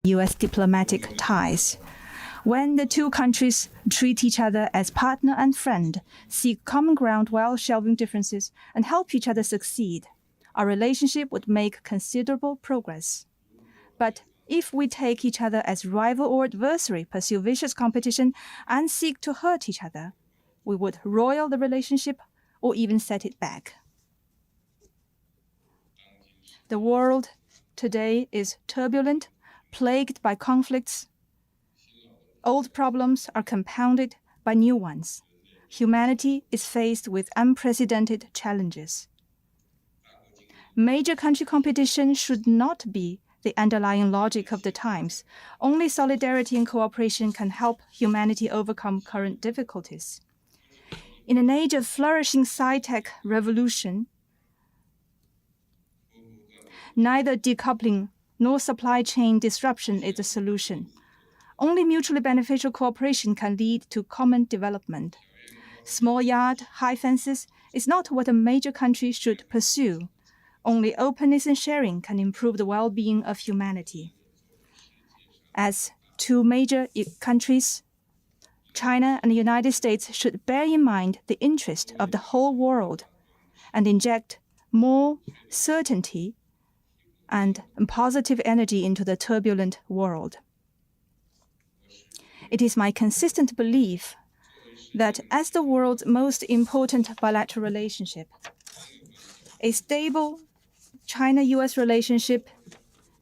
U.S. diplomatic ties. When the two countries treat each other as partner and friend, seek common ground while shelving differences, and help each other succeed, our relationship would make considerable progress. But if we take each other as rival or adversary, pursue vicious competition, and seek to hurt each other, we would roil the relationship or even set it back. The world today is turbulent, plagued by conflicts. Old problems are compounded by new ones. Humanity is faced with unprecedented challenges. Major country competition should not be the underlying logic of the times. Only solidarity and cooperation can help humanity overcome current difficulties. In an age of flourishing sci-tech revolution, neither decoupling nor supply chain disruption is the solution. Only mutually beneficial cooperation can lead to common development. Small yard, high fences is not what a major country should pursue. Only openness and sharing can improve the well-being of humanity. As two major countries, China and the United States should bear in mind the interest of the whole world and inject more certainty and positive energy into the turbulent world. It is my consistent belief that as the world's most important bilateral relationship, a stable China-US relationship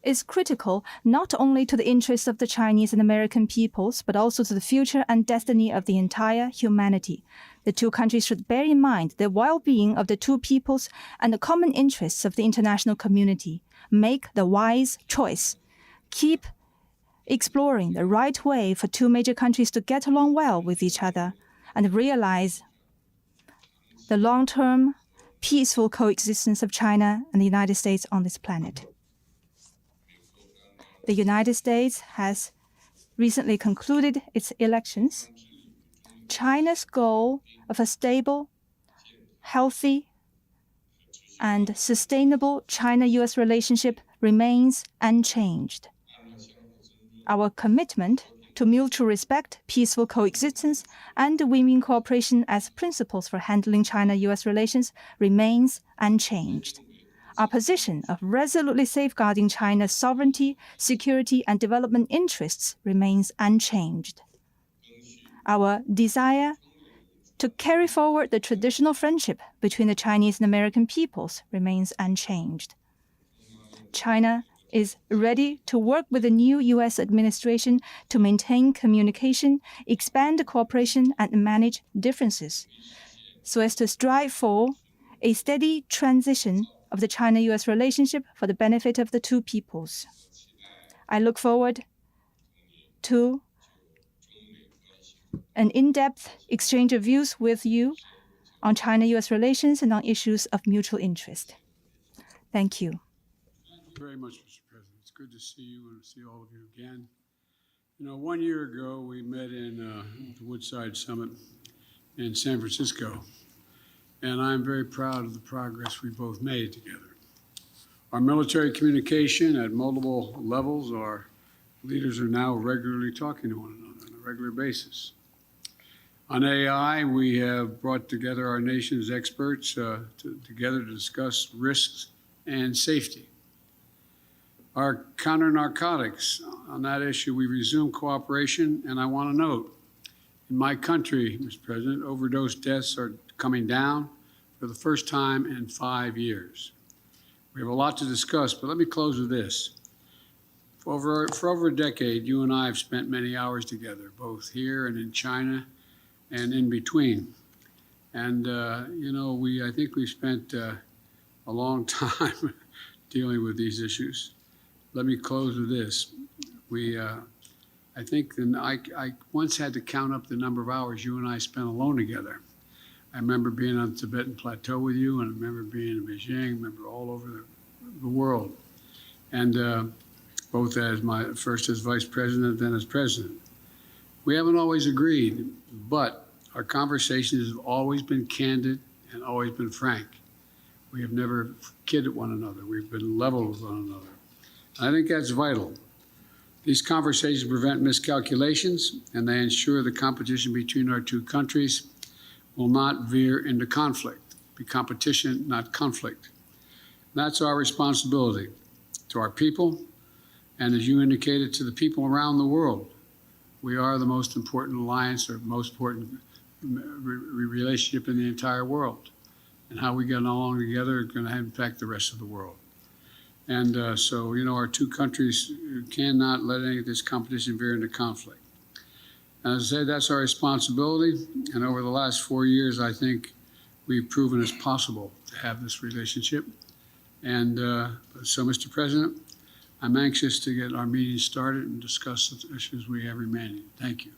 is critical not only to the interests of the Chinese and American peoples, but also to the future and destiny of the entire humanity. The two countries should bear in mind the well-being of the two peoples and the common interests of the international community. Make the wise choice. Keep exploring the right way for two major countries to get along well with each other and realize the long-term peaceful coexistence of China and the United States on this planet. The United States has recently concluded its elections. China's goal of a stable, healthy, and sustainable China-US relationship remains unchanged. Our commitment to mutual respect, peaceful coexistence, and win-win cooperation as principles for handling China-US relations remains unchanged. Our position of resolutely safeguarding China's sovereignty, security, and development interests remains unchanged. Our desire to carry forward the traditional friendship between the Chinese and American peoples remains unchanged. China is ready to work with the new U.S. administration to maintain communication, expand cooperation, and manage differences, so as to strive for a steady transition of the China-US relationship for the benefit of the two peoples. I look forward to an in-depth exchange of views with you on China-US relations and on issues of mutual interest. Thank you. Thank you very much, Mr. President. It's good to see you and to see all of you again. You know, 1 year ago, we met in the Woodside Summit in San Francisco, and I'm very proud of the progress we both made together. Our military communication at multiple levels, our leaders are now regularly talking to one another on a regular basis. On AI, we have brought together our nation's experts together to discuss risks and safety. Our counter-narcotics, on that issue, we resumed cooperation, and I want to note, in my country, Mr. President, overdose deaths are coming down for the first time in 5 years. We have a lot to discuss, but let me close with this. For over a decade, you and I have spent many hours together, both here and in China and in between. And, you know, I think we spent a long time dealing with these issues. Let me close with this. I think I once had to count up the number of hours you and I spent alone together. I remember being on the Tibetan Plateau with you, and I remember being in Beijing, I remember all over the world. And both first as vice president, then as president. We haven't always agreed, but our conversations have always been candid and always been frank. We have never kidded one another. We've been level with one another. I think that's vital. These conversations prevent miscalculations, and they ensure the competition between our two countries will not veer into conflict. Be competition, not conflict. That's our responsibility to our people, and as you indicated, to the people around the world. We are the most important alliance or most important relationship in the entire world. And how we get along together is going to impact the rest of the world. And so, our two countries cannot let any of this competition veer into conflict. And as I said, that's our responsibility. And over the last 4 years, I think we've proven it's possible to have this relationship. And so, Mr. President, I'm anxious to get our meeting started and discuss the issues we have remaining. Thank you.